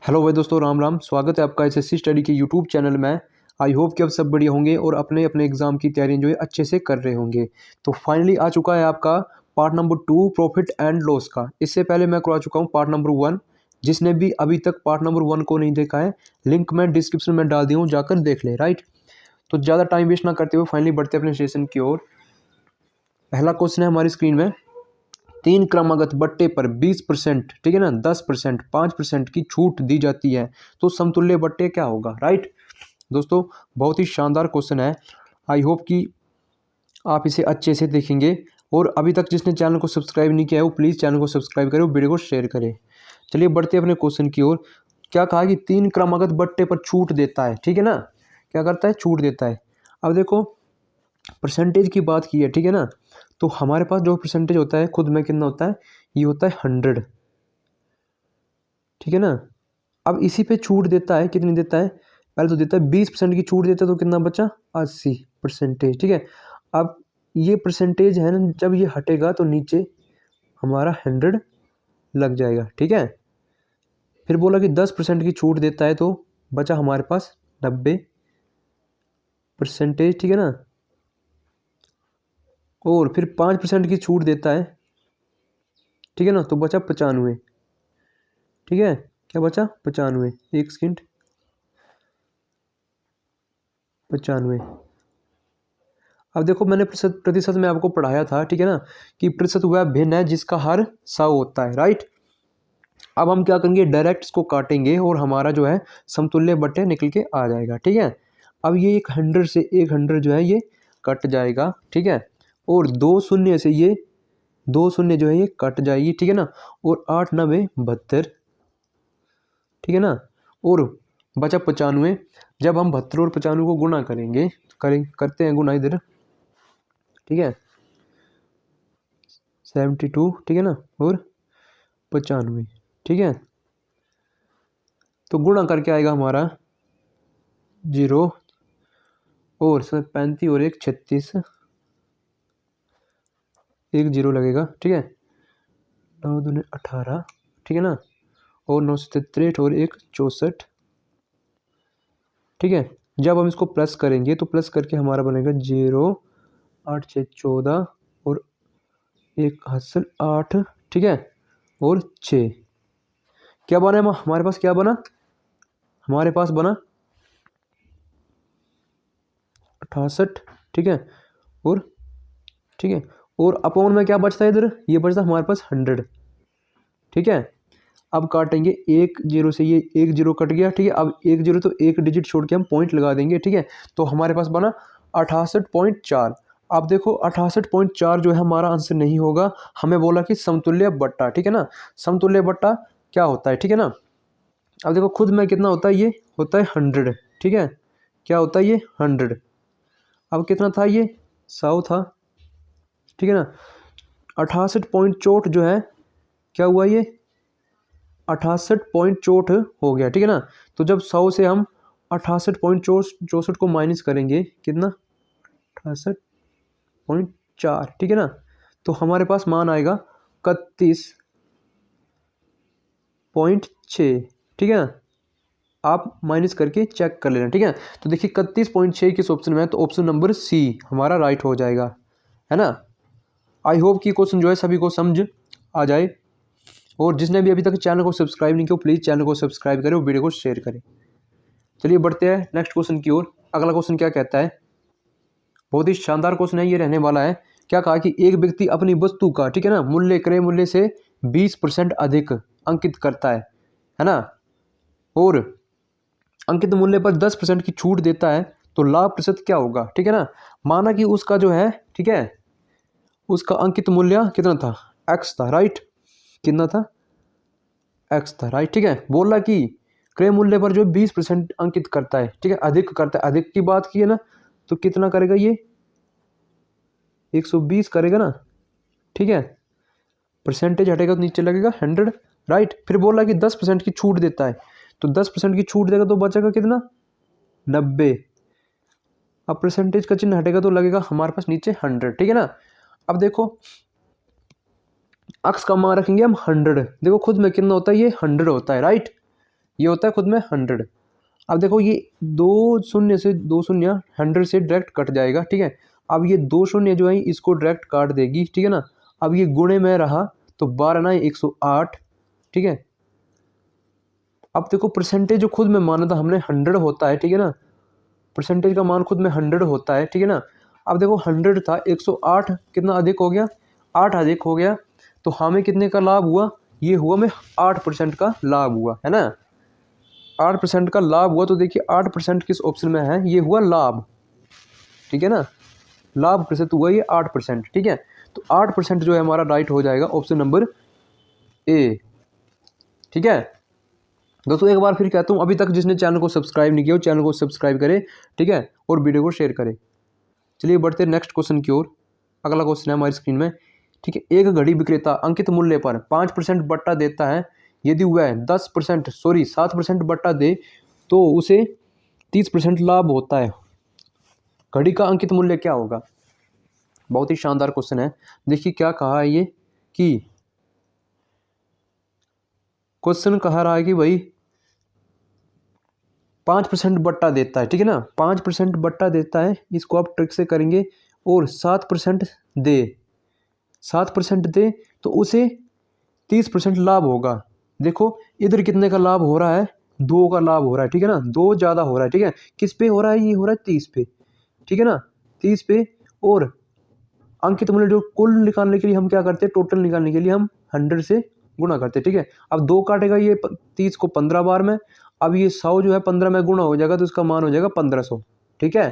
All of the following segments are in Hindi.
हेलो भाई दोस्तों, राम राम। स्वागत है आपका एसएससी स्टडी के यूट्यूब चैनल में। आई होप कि आप सब बढ़िया होंगे और अपने अपने एग्जाम की तैयारियां जो है अच्छे से कर रहे होंगे। तो फाइनली आ चुका है आपका part number 2 profit and loss का। इससे पहले मैं करवा चुका हूँ पार्ट नंबर 1। जिसने भी अभी तक पार्ट नंबर 1 को नहीं देखा है, लिंक मैं डिस्क्रिप्शन में डाल दिया हूँ, जाकर देख ले। राइट, तो ज़्यादा टाइम वेस्ट ना करते हुए फाइनली बढ़ते अपने सेशन की ओर। पहला क्वेश्चन है हमारी स्क्रीन में, 3 क्रमागत बट्टे पर 20%, ठीक है ना, 10%, 5% की छूट दी जाती है, तो समतुल्य बट्टे क्या होगा। राइट दोस्तों, बहुत ही शानदार क्वेश्चन है। आई होप कि आप इसे अच्छे से देखेंगे। और अभी तक जिसने चैनल को सब्सक्राइब नहीं किया है वो प्लीज़ चैनल को सब्सक्राइब करें और वीडियो को शेयर करें। चलिए बढ़ते अपने क्वेश्चन की ओर। क्या कहा कि 3 क्रमागत बट्टे पर छूट देता है, ठीक है ना। क्या करता है, छूट देता है। अब देखो परसेंटेज की बात की है, ठीक है ना, तो हमारे पास जो परसेंटेज होता है खुद में कितना होता है, ये होता है 100, ठीक है ना। अब इसी पे छूट देता है, कितनी देता है, पहले तो देता है 20% की छूट देता है, तो कितना बचा 80%, ठीक है। अब ये परसेंटेज है ना, जब ये हटेगा तो नीचे हमारा 100 लग जाएगा, ठीक है। फिर बोला कि 10% की छूट देता है, तो बचा हमारे पास 90%, ठीक है ना। और फिर 5% की छूट देता है, ठीक है ना, तो बचा 95, ठीक है। क्या बचा, 95, एक सेकेंड, 95। अब देखो मैंने प्रतिशत में आपको पढ़ाया था, ठीक है ना, कि प्रतिशत वह भिन्न है जिसका हर 100 होता है। राइट, अब हम क्या करेंगे, डायरेक्ट इसको काटेंगे और हमारा जो है समतुल्य बट्टे निकल के आ जाएगा, ठीक है। अब ये एक 100 से एक 100 जो है ये कट जाएगा, ठीक है। और 2 शून्य से ये 2 शून्य जो है ये कट जाएगी, ठीक है ना। और 8 9 72, ठीक है ना। और बचा 95। जब हम 72 और 95 को गुना करेंगे, करते हैं गुना इधर, ठीक है, 72, ठीक है ना, और 95, ठीक है। तो गुणा करके आएगा हमारा 0 और 35 और 1 36, एक 0 लगेगा, ठीक है। 9 दूनी 18, ठीक है ना, और 9 से 63 और 1 64, ठीक है। जब हम इसको प्लस करेंगे तो प्लस करके हमारा बनेगा 0 8 6 14 और 1 हासिल 8, ठीक है, और 6। क्या बना हमारे पास, क्या बना हमारे पास, बना 68, ठीक है। और ठीक है, और अपॉन में क्या बचता है इधर, ये बचता है हमारे पास 100, ठीक है। अब काटेंगे 1 0 से, ये 1 0 कट गया, ठीक है। अब 1 0 तो एक डिजिट छोड़ के हम पॉइंट लगा देंगे, ठीक है। तो हमारे पास बना 68.4। अब देखो 68.4 जो है हमारा आंसर नहीं होगा। हमें बोला कि समतुल्य बट्टा, ठीक है ना। समतुल्य बट्टा क्या होता है, ठीक है ना। अब देखो खुद में कितना होता है, ये होता है 100, ठीक है। क्या होता है, ये 100। अब कितना था, ये 100 था, ठीक है ना। 68.64 जो है क्या हुआ, ये 68.64 हो गया, ठीक है ना। तो जब 100 से हम 68.64 को माइनस करेंगे, कितना 68.4, ठीक है ना, तो हमारे पास मान आएगा 31.6, ठीक है ना। आप माइनस करके चेक कर लेना, ठीक है। तो देखिए 31.6 किस ऑप्शन में है, तो ऑप्शन नंबर सी हमारा राइट हो जाएगा, है ना। आई होप कि क्वेश्चन जो है सभी को समझ आ जाए। और जिसने भी अभी तक चैनल को सब्सक्राइब नहीं किया प्लीज़ चैनल को सब्सक्राइब करें और वीडियो को शेयर करें। चलिए बढ़ते हैं नेक्स्ट क्वेश्चन की ओर। अगला क्वेश्चन क्या कहता है, बहुत ही शानदार क्वेश्चन है, ये रहने वाला है। क्या कहा कि एक व्यक्ति अपनी वस्तु का, ठीक है ना, मूल्य क्रय मूल्य से 20% अधिक अंकित करता है ना, और अंकित मूल्य पर 10% की छूट देता है, तो लाभ प्रतिशत क्या होगा, ठीक है ना। माना कि उसका जो है, ठीक है, उसका अंकित मूल्य कितना था, x था। राइट, कितना था, x था। राइट, ठीक है। बोला कि क्रय मूल्य पर जो 20% अंकित करता है, ठीक है, अधिक करता है। अधिक की बात की है ना, तो कितना करेगा, ये 120 करेगा ना, ठीक है। परसेंटेज हटेगा तो नीचे लगेगा 100। राइट, फिर बोला कि 10% की छूट देता है, तो 10% की छूट देगा तो बचेगा कितना, 90। अब परसेंटेज का चिन्ह हटेगा तो लगेगा हमारे पास नीचे 100, ठीक है ना। अब देखो अक्स का मान रखेंगे हम 100, देखो खुद में कितना होता है, ये 100 होता है। राइट, ये होता है खुद में 100। अब देखो ये 2 शून्य से 2 शून्य 100 से डायरेक्ट कट जाएगा, ठीक है। अब ये 2 शून्य जो है इसको डायरेक्ट काट देगी, ठीक है ना। अब ये गुणे में रहा तो 12 ना 108, ठीक है। अब देखो परसेंटेज जो खुद में माना था हमने 100 होता है, ठीक है ना। परसेंटेज का मान खुद में 100 होता है, ठीक है ना। अब देखो 100 था, 108 कितना अधिक हो गया, 8 अधिक हो गया, तो हमें कितने का लाभ हुआ, ये हुआ हमें 8% का लाभ हुआ, है ना। 8% का लाभ हुआ, तो देखिए 8% किस ऑप्शन में है, ये हुआ लाभ, ठीक है ना। लाभ प्रतिशत हुआ ये 8%, ठीक है। तो 8% जो है हमारा राइट हो जाएगा ऑप्शन नंबर ए, ठीक है। दोस्तों एक बार फिर कहता हूँ, अभी तक जिसने चैनल को सब्सक्राइब नहीं किया वो चैनल को सब्सक्राइब करे, ठीक है, और वीडियो को शेयर करें। चलिए बढ़ते हैं नेक्स्ट क्वेश्चन की ओर। अगला क्वेश्चन है हमारी स्क्रीन में, ठीक है। एक घड़ी विक्रेता अंकित मूल्य पर 5% बट्टा देता है। यदि वह 7% बट्टा दे तो उसे 30% लाभ होता है। घड़ी का अंकित मूल्य क्या होगा। बहुत ही शानदार क्वेश्चन है। देखिए क्या कहा है ये, कि क्वेश्चन कह रहा है कि भाई 5% बट्टा देता है, ठीक है ना। 5% बट्टा देता है, इसको आप ट्रिक से करेंगे, और 7% दे, 7% दे तो उसे 30% लाभ होगा। देखो इधर कितने का लाभ हो रहा है, 2 का लाभ हो रहा है, ठीक है ना। 2 ज़्यादा हो रहा है, ठीक है। किस पे हो रहा है, ये हो रहा है 30 पे, ठीक है ना, 30 पे। और अंकित मूल्य जो कुल निकालने के लिए हम क्या करते हैं, टोटल निकालने के लिए हम 100 से गुणा करते हैं, ठीक है। अब 2 काटेगा ये 30 को 15 बार में, अब ये 100 जो है 15 में गुणा हो जाएगा, तो इसका मान हो जाएगा 1500, ठीक है।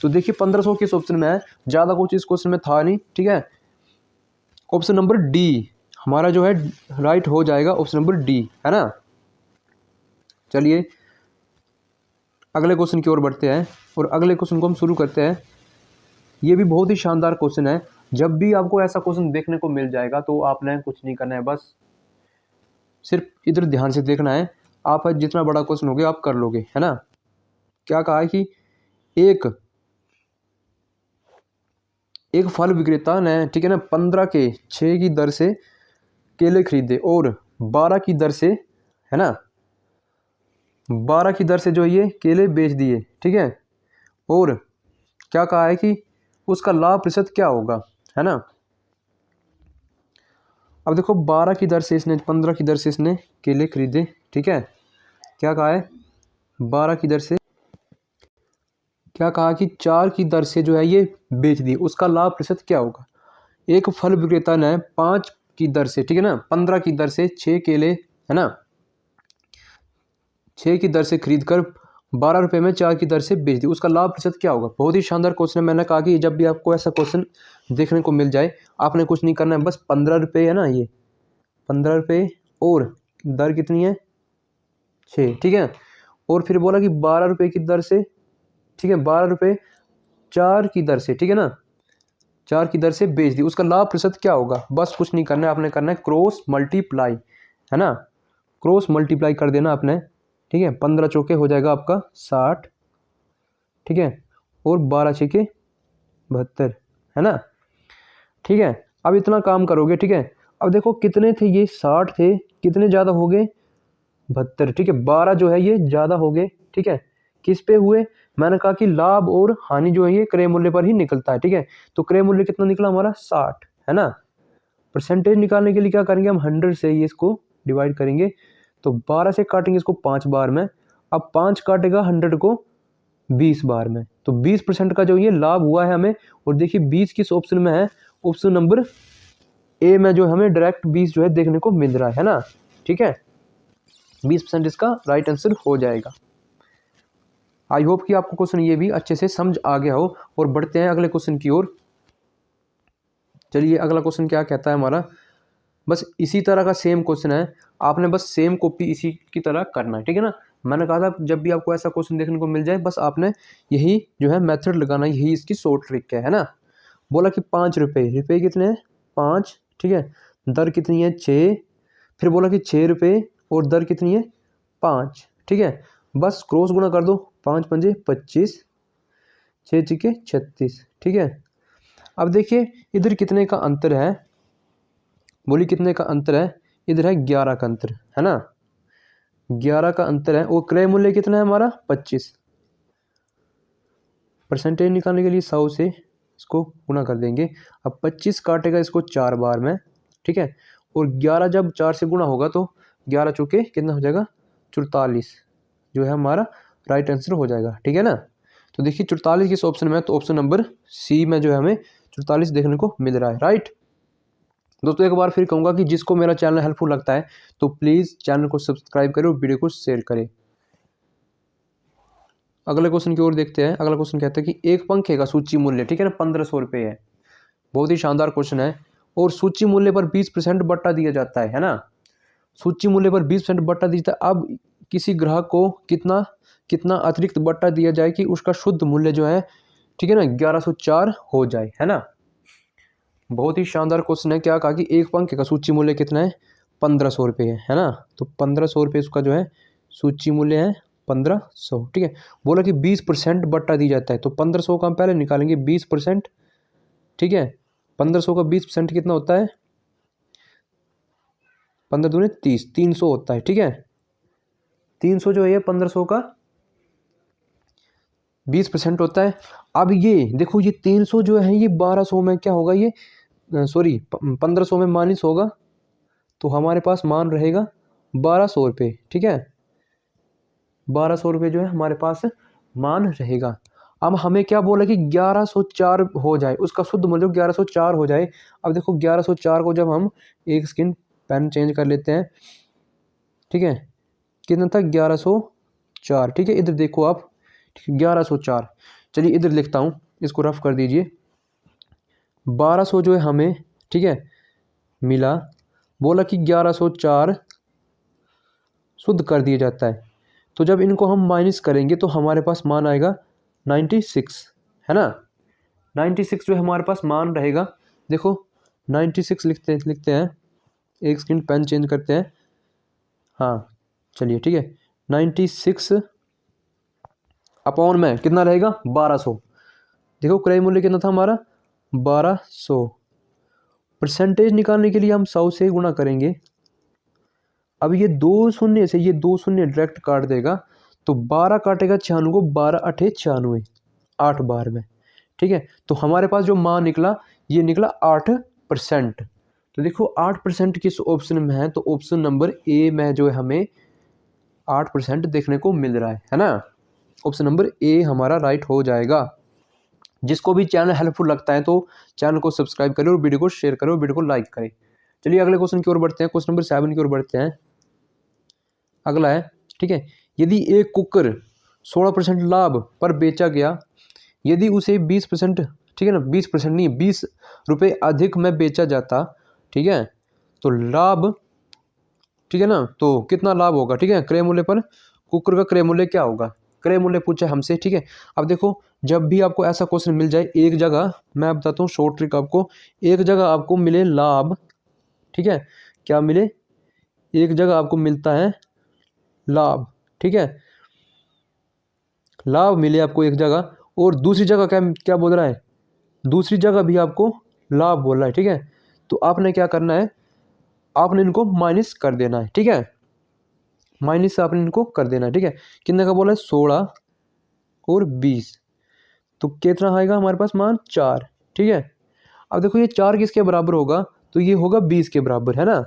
तो देखिए 1500 किस ऑप्शन में है, ज़्यादा कुछ इस क्वेश्चन में था नहीं, ठीक है। ऑप्शन नंबर डी हमारा जो है राइट हो जाएगा, ऑप्शन नंबर डी, है ना। चलिए अगले क्वेश्चन की ओर बढ़ते हैं, और अगले क्वेश्चन को हम शुरू करते हैं। ये भी बहुत ही शानदार क्वेश्चन है। जब भी आपको ऐसा क्वेश्चन देखने को मिल जाएगा तो आपने कुछ नहीं करना है, बस सिर्फ इधर ध्यान से देखना है। आप जितना बड़ा क्वेश्चन हो गया आप कर लोगे, है ना। क्या कहा है कि एक फल विक्रेता ने, ठीक है ना, 15 के 6 की दर से केले खरीदे और 12 की दर से, है ना, 12 की दर से जो ये केले बेच दिए, ठीक है। और क्या कहा है कि उसका लाभ प्रतिशत क्या होगा, है ना। अब देखो 12 की दर से इसने, 15 की दर से इसने केले खरीदे, ठीक है। क्या कहा है, 12 की दर से, क्या कहा कि 4 की दर से जो है ये बेच दी, उसका लाभ प्रतिशत क्या होगा। एक फल विक्रेता ने 5 की दर से, ठीक है ना, 15 की दर से 6 केले, है ना, 6 की दर से खरीद कर 12 रुपये में 4 की दर से बेच दी, उसका लाभ प्रतिशत क्या होगा। बहुत ही शानदार क्वेश्चन है। मैंने कहा कि जब भी आपको ऐसा क्वेश्चन देखने को मिल जाए आपने कुछ नहीं करना है, बस 15 रुपये, है ना, ये 15 रुपये और दर कितनी है 6, ठीक है। और फिर बोला कि 12 रुपये की दर से, ठीक है, 12 रुपये 4 की दर से, ठीक है ना, 4 की दर से बेच दी, उसका लाभ प्रतिशत क्या होगा। बस कुछ नहीं करना है, आपने करना है क्रॉस मल्टीप्लाई, है ना, क्रॉस मल्टीप्लाई कर देना आपने, ठीक है। 15 चौके हो जाएगा आपका 60, ठीक है, और 12 छक्के 72, है ना, ठीक है। अब इतना काम करोगे, ठीक है। अब देखो कितने थे, ये 60 थे, कितने ज़्यादा हो गए 72, ठीक है। 12 जो है ये ज़्यादा हो गए, ठीक है। किस पे हुए, मैंने कहा कि लाभ और हानि जो है ये क्रय मूल्य पर ही निकलता है, ठीक है। तो क्रय मूल्य कितना निकला हमारा 60, है ना। परसेंटेज निकालने के लिए क्या करेंगे हम, 100 से ये इसको डिवाइड करेंगे, तो 12 से काटेंगे इसको 5 बार में। अब 5 काटेगा 100 को 20 बार में, तो 20% का जो ये लाभ हुआ है हमें। और देखिए 20 किस ऑप्शन में है, ऑप्शन नंबर ए में जो हमें डायरेक्ट 20 जो है देखने को मिल रहा है ना, ठीक है। 20% इसका राइट आंसर हो जाएगा। आई होप कि आपको क्वेश्चन ये भी अच्छे से समझ आ गया हो। और बढ़ते हैं अगले क्वेश्चन की ओर। चलिए अगला क्वेश्चन क्या कहता है हमारा, बस इसी तरह का सेम क्वेश्चन है, आपने बस सेम कॉपी इसी की तरह करना है, ठीक है ना। मैंने कहा था जब भी आपको ऐसा क्वेश्चन देखने को मिल जाए बस आपने यही जो है मेथड लगाना, यही इसकी शॉर्ट ट्रिक है ना। बोला कि 5 रुपये, रुपये कितने हैं 5, ठीक है, दर कितनी है 6, फिर बोला कि 6 रुपये और दर कितनी है 5, ठीक है। बस क्रॉस गुणा कर दो, 5 पंजे 25, 6 छिके 36, ठीक है। अब देखिए इधर कितने का अंतर है, बोली कितने का अंतर है, इधर है 11 का अंतर, है ना, 11 का अंतर है और क्रय मूल्य कितना है हमारा 25। परसेंटेज निकालने के लिए 100 से इसको गुना कर देंगे। अब 25 काटेगा इसको 4 बार में, ठीक है, और 11 जब 4 से गुना होगा तो 11 चौके कितना हो जाएगा 44, जो है हमारा राइट आंसर हो जाएगा, ठीक है ना। तो देखिए 44 किस ऑप्शन में है, तो ऑप्शन नंबर सी में जो है हमें 44 देखने को मिल रहा है, राइट। दोस्तों एक बार फिर कहूँगा कि जिसको मेरा चैनल हेल्पफुल लगता है तो प्लीज़ चैनल को सब्सक्राइब करें और वीडियो को शेयर करें। अगले क्वेश्चन की ओर देखते हैं। अगला क्वेश्चन कहता है कि एक पंखे का सूची मूल्य, ठीक है ना, 1500 रुपये है। बहुत ही शानदार क्वेश्चन है। और सूची मूल्य पर 20% बट्टा दिया जाता है ना। सूची मूल्य पर 20% बट्टा दिया जाता है। अब किसी ग्राहक को कितना कितना अतिरिक्त बट्टा दिया जाए कि उसका शुद्ध मूल्य जो है, ठीक है ना, 1104 हो जाए, है ना। बहुत ही शानदार क्वेश्चन है। क्या कहा कि एक पंखे का सूची मूल्य कितना है 1500 रुपये है ना। तो 1500 रुपये उसका जो है सूची मूल्य है 1500, ठीक है। बोला कि 20% बट्टा दी जाता है, तो 1500 का हम पहले निकालेंगे 20%, ठीक है। 1500 का 20% कितना होता है 15 दूनी 30, 300 होता है, ठीक है। 300 जो है 1500 का 20% होता है। अब ये देखो ये 300 जो है ये 1200 में क्या होगा, ये सॉरी 1500 में माइनस होगा, तो हमारे पास मान रहेगा 1200 रुपये, ठीक है। 1200 रुपये जो है हमारे पास मान रहेगा। अब हमें क्या बोला कि 1104 हो जाए, उसका शुद्ध मूल्य 1104 हो जाए। अब देखो 1104 को जब हम एक सेकंड पेन चेंज कर लेते हैं, ठीक है, कितना था 1104, ठीक है। इधर देखो आप 1104, चलिए इधर लिखता हूँ, इसको रफ कर दीजिए। 1200 जो है हमें, ठीक है, मिला। बोला कि 1104 शुद्ध कर दिया जाता है, तो जब इनको हम माइनस करेंगे तो हमारे पास मान आएगा 96, है ना। 96 जो है हमारे पास मान रहेगा। देखो 96 लिखते हैं, एक सेकंड पेन चेंज करते हैं, हाँ चलिए ठीक है। 96 अपॉन में कितना रहेगा 1200। देखो क्रय मूल्य कितना था हमारा 1200। परसेंटेज निकालने के लिए हम 100 से गुणा करेंगे। अब ये 2 शून्य से ये 2 शून्य डायरेक्ट काट देगा, तो 12 काटेगा 96 को, 12 अठे 96, 8 बार में, ठीक है। तो हमारे पास जो मान निकला ये निकला 8%। तो देखो 8% किस ऑप्शन में है, तो ऑप्शन नंबर ए में जो है हमें 8% देखने को मिल रहा है ना। ऑप्शन नंबर ए हमारा राइट हो जाएगा। जिसको भी चैनल हेल्पफुल लगता है तो चैनल को सब्सक्राइब करें और वीडियो को शेयर करें और वीडियो को लाइक करें। चलिए अगले क्वेश्चन की ओर बढ़ते हैं। क्वेश्चन नंबर 7 की ओर बढ़ते हैं। अगला है, ठीक है, यदि एक कुकर 16% लाभ पर बेचा गया, यदि उसे 20%, ठीक है ना, 20% नहीं 20 रुपये अधिक में बेचा जाता, ठीक है, तो लाभ, ठीक है ना, तो कितना लाभ होगा, ठीक है। क्रय मूल्य पर कुकर का क्रय मूल्य क्या होगा, क्रय मूल्य पूछा है हमसे, ठीक है। अब देखो जब भी आपको ऐसा क्वेश्चन मिल जाए, एक जगह मैं बताता हूँ शॉर्ट ट्रिक आपको, एक जगह आपको मिले लाभ, ठीक है, क्या मिले, एक जगह आपको मिलता है लाभ, ठीक है, लाभ मिले आपको एक जगह, और दूसरी जगह क्या क्या बोल रहा है, दूसरी जगह भी आपको लाभ बोल रहा है, ठीक है। तो आपने क्या करना है, आपने इनको माइनस कर देना है, ठीक है, माइनस से आपने इनको कर देना है, ठीक है। कितने का बोला है 16 और 20, तो कितना आएगा हमारे पास मान 4, ठीक है। अब देखो ये 4 किसके बराबर होगा, तो ये होगा 20 के बराबर, है ना,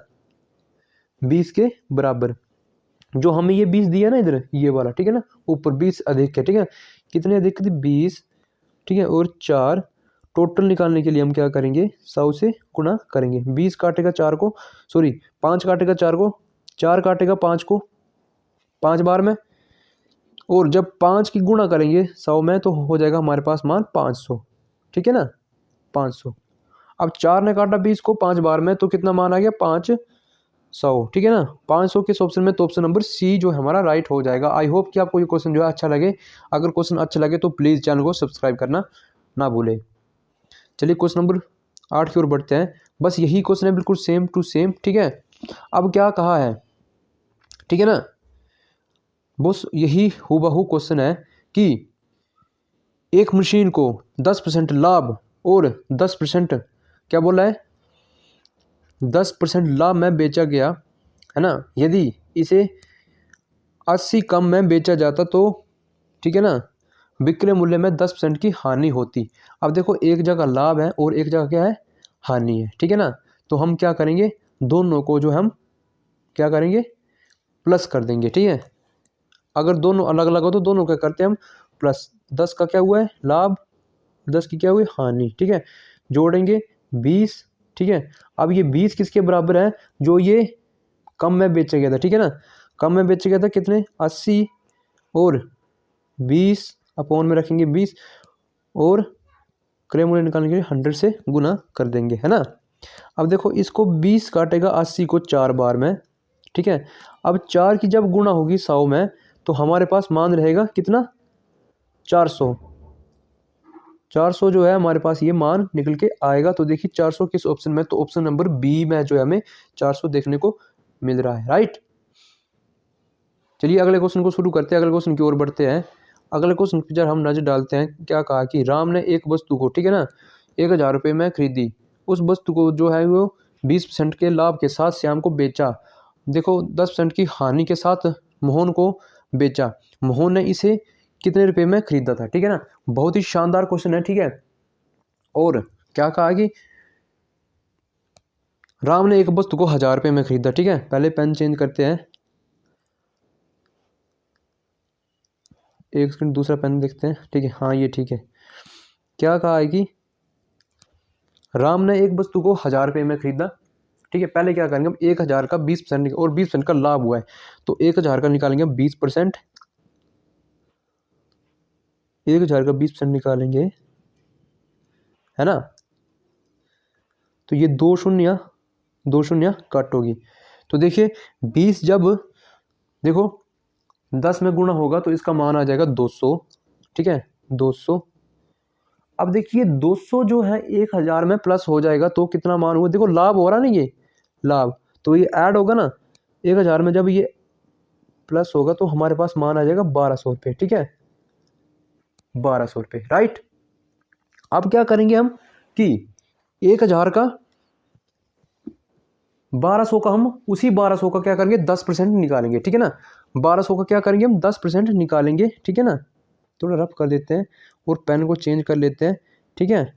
20 के बराबर। जो हमें ये 20 दिया ना इधर ये वाला, ठीक है ना, ऊपर 20 अधिक है, ठीक है। कितने अधिक थे 20, ठीक है, और 4, टोटल निकालने के लिए हम क्या करेंगे 100 से गुणा करेंगे। 20 काटेगा 4 को, सॉरी 5 काटेगा 4 को, 4 काटेगा 5 को 5 बार में, और जब 5 की गुणा करेंगे 100 में तो हो जाएगा हमारे पास मान 500, ठीक है ना, 500। अब 4 ने काटा 20 को 5 बार में, तो कितना मान आ गया 500, ठीक है ना। 500 किस ऑप्शन में, तो ऑप्शन नंबर सी जो हमारा राइट हो जाएगा। आई होप कि आपको ये क्वेश्चन जो है अच्छा लगे। अगर क्वेश्चन अच्छा लगे तो प्लीज़ चैनल को सब्सक्राइब करना ना भूलें। चलिए क्वेश्चन नंबर 8 की ओर बढ़ते हैं। बस यही क्वेश्चन है, बिल्कुल सेम टू सेम, ठीक है। अब क्या कहा है, ठीक है ना, बस यही हूबहू क्वेश्चन है कि एक मशीन को 10% लाभ और 10% क्या बोला है 10% लाभ में बेचा गया, है ना, यदि इसे 80 कम में बेचा जाता तो ठीक है ना, विक्रय मूल्य में 10% की हानि होती। अब देखो एक जगह लाभ है और एक जगह क्या है, हानि है, ठीक है ना। तो हम क्या करेंगे, दोनों को जो हम क्या करेंगे, प्लस कर देंगे, ठीक है। अगर दोनों अलग अलग हो तो दोनों क्या करते हैं हम प्लस। 10 का क्या हुआ है लाभ, 10 की क्या हुई हानि, ठीक है। जोड़ेंगे 20, ठीक है। अब ये 20 किसके बराबर है, जो ये कम में बेचा गया था, ठीक है ना। कम में बेचा गया था कितने, 80 और 20 अपॉन में रखेंगे 20 और क्रय मूल्य निकालने के लिए 100 से गुना कर देंगे, है ना। अब देखो इसको 20 काटेगा 80 को 4 बार में, ठीक है। अब 4 की जब गुणा होगी 100 में तो हमारे पास मान रहेगा कितना, 400। 400 जो है हमारे पास ये मान निकल के आएगा। तो देखिए 400 किस ऑप्शन में, तो ऑप्शन नंबर बी में जो है हमें 400 देखने को मिल रहा है, राइट। चलिए अगले क्वेश्चन को शुरू करते हैं, अगले क्वेश्चन की ओर बढ़ते हैं। अगले क्वेश्चन पर जब हम नजर डालते हैं, क्या कहा कि राम ने एक वस्तु को, ठीक है ना, 1000 रुपये में खरीदी। उस वस्तु को जो है वो 20% के लाभ के साथ श्याम को बेचा। देखो 10% की हानि के साथ मोहन को बेचा। मोहन ने इसे कितने रुपए में खरीदा था, ठीक है ना। बहुत ही शानदार क्वेश्चन है, ठीक है। और क्या कहा कि राम ने एक वस्तु को 1000 रुपये में खरीदा, ठीक है। पहले पेन चेंज करते हैं, एक सेकंड दूसरा पेन देखते हैं, ठीक है। हाँ ये ठीक है। क्या कहा है कि राम ने एक वस्तु को 1000 रुपये में खरीदा, ठीक है। पहले क्या करेंगे हम, 1000 का 20% और 20% का लाभ हुआ है तो 1000 का निकालेंगे 20%, 1000 का 20% निकालेंगे, है ना। तो ये 2 शून्य कट होगी। तो देखिए 20 जब देखो 10 में गुणा होगा तो इसका मान आ जाएगा 200, ठीक है 200। अब देखिए 200 जो है 1000 में प्लस हो जाएगा तो कितना मान हुआ, देखो लाभ हो रहा ना, ये लाभ तो ये ऐड होगा ना 1000 में, जब ये प्लस होगा तो हमारे पास मान आ जाएगा 1200 रुपये, ठीक है 1200 रुपये, राइट। अब क्या करेंगे हम कि 1000 का 1200 का हम उसी 1200 का क्या करेंगे 10% निकालेंगे, ठीक है ना। 1200 का क्या करेंगे हम 10% निकालेंगे, ठीक है ना। थोड़ा रफ कर देते हैं और पेन को चेंज कर लेते हैं, ठीक है।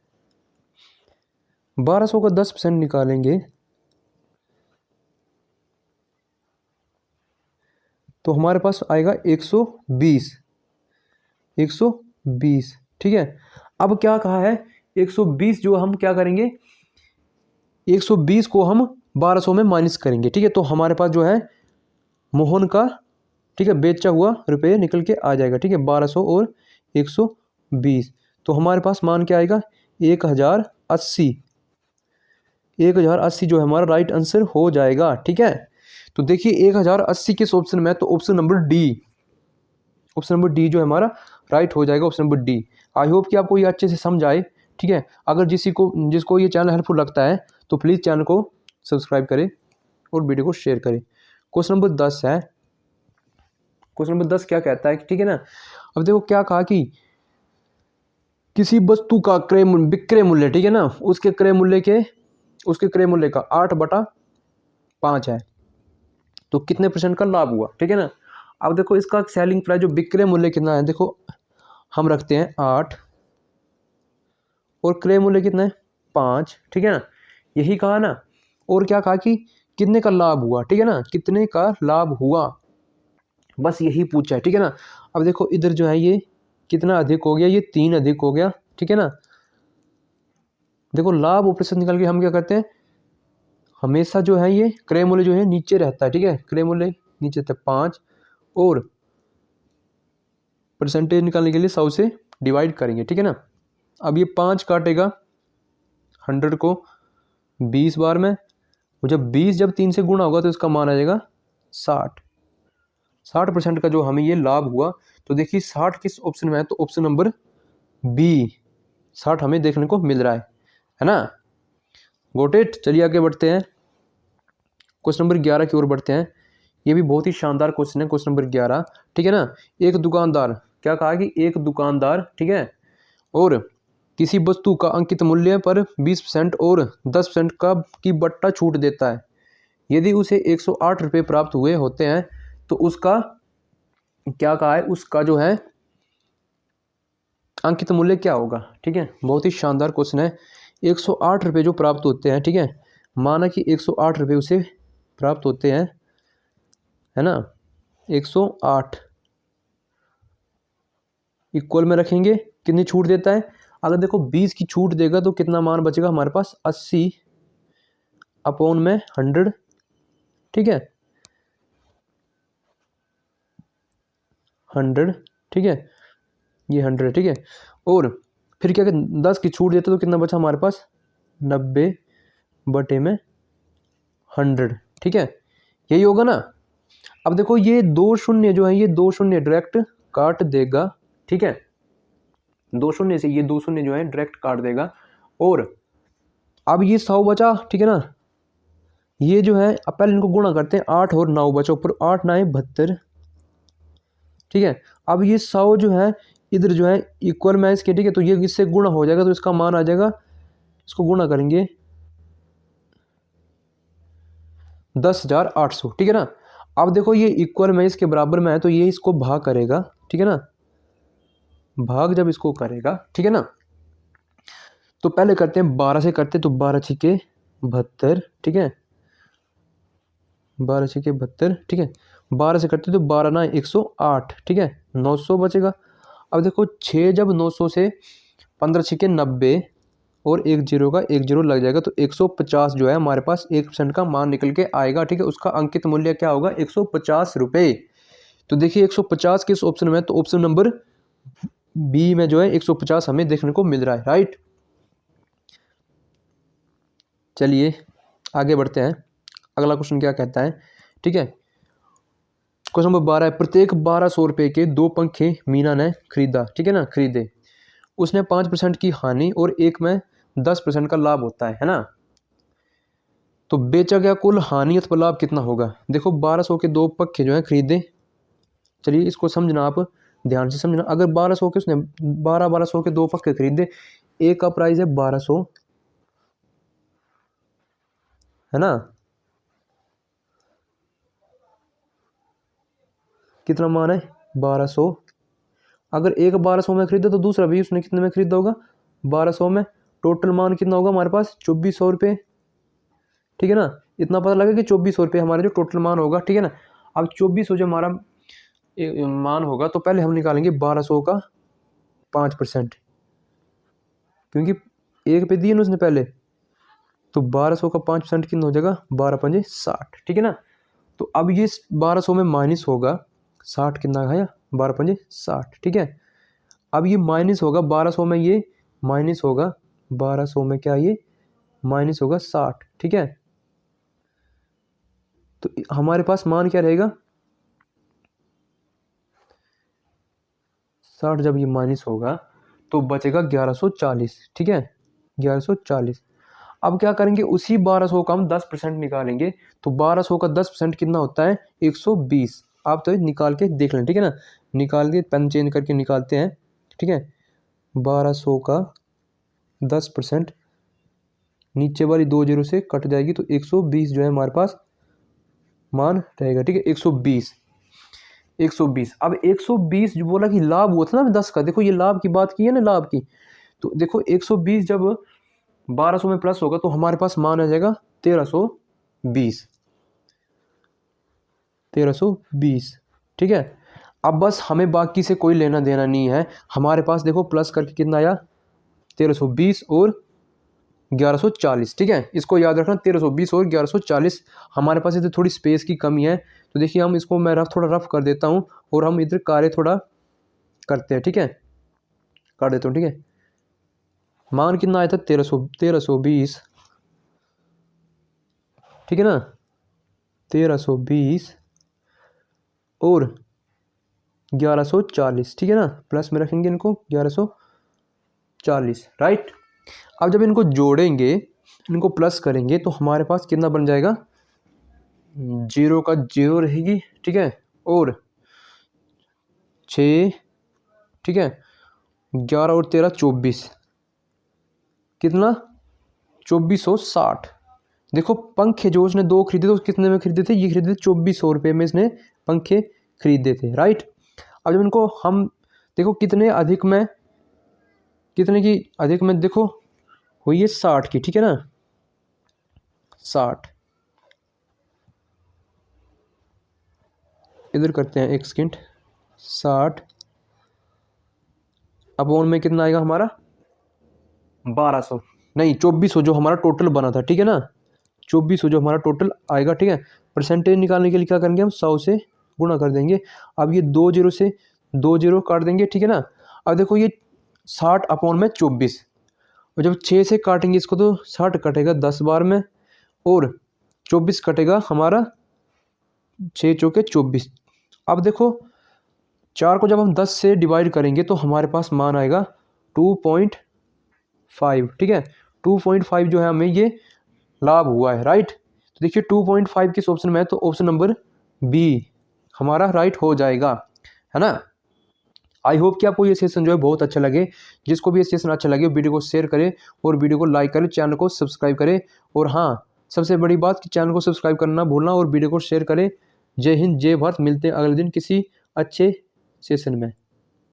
1200 का 10% निकालेंगे तो हमारे पास आएगा 120, 120, ठीक है। अब क्या कहा है 120 जो हम क्या करेंगे, 120 को हम 1200 में माइनस करेंगे, ठीक है। तो हमारे पास जो है मोहन का, ठीक है, बेचा हुआ रुपये निकल के आ जाएगा, ठीक है 1200 और 120। तो हमारे पास मान क्या आएगा 1080, 1080 जो है हमारा राइट आंसर हो जाएगा, ठीक है। तो देखिए 1080 किस ऑप्शन में है, तो option number D, option number D जो है हमारा राइट हो जाएगा, option number D. I hope कि आपको ये अच्छे से समझ आए, ठीक है। अगर जिसको ये चैनल हेल्पफुल लगता है तो प्लीज़ चैनल को सब्सक्राइब करें और वीडियो को शेयर करें। क्वेश्चन नंबर 10 है, क्वेश्चन नंबर 10 क्या कहता है कि ठीक है ना। अब देखो क्या कहा कि किसी वस्तु का विक्रय मूल्य, ठीक है ना, उसके क्रय मूल्य का 8/5 है तो कितने % का लाभ हुआ, ठीक है ना। अब देखो इसका सेलिंग प्राइस जो विक्रय मूल्य कितना है, देखो हम रखते हैं 8 और क्रय मूल्य कितना है 5, ठीक है ना, यही कहा ना। और क्या कहा कि कितने का लाभ हुआ, ठीक है ना, कितने का लाभ हुआ, बस यही पूछा है, ठीक है ना। अब देखो इधर जो है ये कितना अधिक हो गया, ये 3 अधिक हो गया, ठीक है ना। देखो लाभ ऑपरेशन निकाल के हम क्या करते हैं, हमेशा जो है ये क्रय मूल्य जो है नीचे रहता है, ठीक है, क्रय मूल्य नीचे रहता है 5 और परसेंटेज निकालने के लिए 100 से डिवाइड करेंगे, ठीक है ना। अब ये 5 काटेगा 100 को 20 बार में, और जब 20 जब 3 से गुणा होगा तो इसका मान आ जाएगा 60% का जो हमें ये लाभ हुआ। तो देखिए 60 किस ऑप्शन में है, तो ऑप्शन नंबर बी 60 हमें देखने को मिल रहा है ना। Got it. चलिए आगे बढ़ते हैं, क्वेश्चन नंबर 11 की ओर बढ़ते हैं। ये भी बहुत ही शानदार क्वेश्चन है, क्वेश्चन नंबर 11, ठीक है ना। एक दुकानदार, क्या कहा कि एक दुकानदार, ठीक है, और किसी वस्तु का अंकित मूल्य पर 20% और 10% की बट्टा छूट देता है। यदि उसे 108 रुपये प्राप्त हुए होते हैं तो उसका क्या कहा है, उसका जो है अंकित मूल्य क्या होगा। ठीक है, बहुत ही शानदार क्वेश्चन है। 108 रुपये जो प्राप्त होते हैं, ठीक है, माना कि 108 रुपये उसे प्राप्त होते हैं, है ना, 108 इक्वल में रखेंगे, कितनी छूट देता है, अगर देखो 20 की छूट देगा तो कितना मान बचेगा हमारे पास, 80 अपॉन में 100। ठीक है, 100, ठीक है, ये 100, ठीक है, और फिर क्या 10 की छूट देते तो कितना बचा हमारे पास, 90 बटे में 100। ठीक है, यही होगा ना। अब देखो ये 2 शून्य जो है, ये 2 शून्य डायरेक्ट काट देगा। ठीक है, 2 शून्य से ये 2 शून्य जो है डायरेक्ट काट देगा। और अब ये 100 बचा, ठीक है ना, ये जो है अब पहले इनको गुणा करते हैं, 8 और 9 बचा, ऊपर 8 9 72। ठीक है, अब ये 100 जो है इधर जो है इक्वल में इसके, ठीक है, तो ये इससे गुणा हो जाएगा तो इसका मान आ जाएगा, इसको गुणा करेंगे 10,800। ठीक है ना, अब देखो ये इक्वल में इसके बराबर में है तो ये इसको भाग करेगा। ठीक है ना, भाग जब इसको करेगा, ठीक है ना, तो पहले करते हैं 12 से करते, तो 12 छिके 72। ठीक है, 12 छिके 72। ठीक है, 12 से करते तो 12 ना 108। ठीक है, 900 बचेगा। अब देखो 6 जब 900 से 15 छिके 90 और एक जीरो का एक जीरो लग जाएगा तो 150 जो है हमारे पास 1% का मान निकल के आएगा। ठीक है, उसका अंकित मूल्य क्या होगा, 150 रुपये। तो देखिए 150 किस ऑप्शन में, तो ऑप्शन नंबर बी में जो है 150 हमें देखने को मिल रहा है। राइट, चलिए आगे बढ़ते हैं। अगला क्वेश्चन क्या कहता है, ठीक है, क्वेश्चन नंबर 12 है, प्रत्येक 1200 रुपये के 2 पंखे मीना ने खरीदा। ठीक है ना, खरीदे, उसने 5% की हानि और एक में 10% का लाभ होता है ना, तो बेचा गया कुल हानि अथवा लाभ कितना होगा। देखो 1200 के 2 पंखे जो है खरीदे, चलिए इसको समझना, आप ध्यान से समझना। अगर 1200 के उसने 1200 के 2 पंखे खरीदे, एक का प्राइस है 1200, है ना, कितना मान है 1200। अगर एक 1200 में खरीदा तो दूसरा भी उसने कितने में खरीदा होगा, 1200 में। टोटल मान कितना होगा हमारे पास, 2400 रुपये। ठीक है ना, इतना पता लगा कि 2400 रुपये हमारा जो टोटल मान होगा। ठीक है ना, अब 2400 जो हमारा मान होगा तो पहले हम निकालेंगे 1200 का 5%, क्योंकि एक पे दिए ना उसने पहले, तो 1200 का 5% कितना हो जाएगा, 12 पंजे 60। ठीक है ना, तो अब ये 1200 में माइनस होगा 60, कितना आया 12 पंजे 60। ठीक है, अब ये माइनस होगा 1200 में, ये माइनस होगा 1200 में, क्या ये माइनस होगा 60। ठीक है, तो हमारे पास मान क्या रहेगा 60, जब ये माइनस होगा तो बचेगा 1140। ठीक है, 1140। अब क्या करेंगे, उसी 1200 का हम 10% निकालेंगे, तो 1200 का 10% कितना होता है 120। आप तो निकाल के देख लें। ठीक है ना, निकाल के पेन चेंज करके निकालते हैं। ठीक है, 1200 का 10% नीचे वाली 2 जीरो से कट जाएगी तो 120 जो है हमारे पास मान रहेगा। ठीक है, 120, 120। अब 120 जो बोला कि लाभ हुआ था ना 10 का, देखो ये लाभ की बात की है ना, लाभ की, तो देखो 120 जब 1200 में प्लस होगा तो हमारे पास मान आ जाएगा 1320, 1320। ठीक है, अब बस हमें बाकी से कोई लेना देना नहीं है, हमारे पास देखो प्लस करके कितना आया 1320 और 1140। ठीक है, इसको याद रखना, 1320 और 1140। हमारे पास इधर थोड़ी स्पेस की कमी है, तो देखिए हम इसको मैं थोड़ा रफ कर देता हूँ और हम इधर कार्य थोड़ा करते हैं। ठीक है, कर देता हूँ। ठीक है, मान कितना आया था 1320। ठीक है ना, 1320 और 1140। ठीक है ना, प्लस में रखेंगे इनको 1140। राइट, अब जब इनको जोड़ेंगे, इनको प्लस करेंगे तो हमारे पास कितना बन जाएगा, जीरो का जीरो रहेगी। ठीक है, और 6, ठीक है, 11 और 13 24, कितना 2460। देखो पंखे जो उसने 2 खरीदे थे, कितने में खरीदे थे, ये खरीदे थे 2400 रुपये में इसने पंखे खरीदे थे। राइट, अब जब इनको हम देखो कितने अधिक में देखो हुई है 60 की, ठीक है ना, 60। इधर करते हैं 1 सेकेंड, 60 अपॉन में कितना आएगा हमारा 1200, नहीं 2400 जो हमारा टोटल बना था, ठीक है ना, 2400 जो हमारा टोटल आएगा, ठीक है। परसेंटेज निकालने के लिए क्या करेंगे हम 100 से गुणा कर देंगे। अब ये 2 जीरो से 2 जीरो काट देंगे, ठीक है ना। अब देखो ये 60 अपॉन में 24, और जब 6 से काटेंगे इसको तो 60 कटेगा 10 बार में, और 24 कटेगा हमारा 6 चौके 24। अब देखो 4 को जब हम 10 से डिवाइड करेंगे तो हमारे पास मान आएगा 2.5, ठीक है। 2.5 जो है हमें ये लाभ हुआ है, राइट। तो देखिए 2.5 किस ऑप्शन में है, तो ऑप्शन नंबर बी हमारा राइट हो जाएगा, है ना। आई होप कि आपको ये सेशन जो है बहुत अच्छा लगे। जिसको भी ये सेशन अच्छा लगे वीडियो को शेयर करें और वीडियो को लाइक करें, चैनल को सब्सक्राइब करें, और हाँ सबसे बड़ी बात कि चैनल को सब्सक्राइब करना भूलना और वीडियो को शेयर करें। जय हिंद, जय भारत। मिलते हैं अगले दिन किसी अच्छे सेशन में।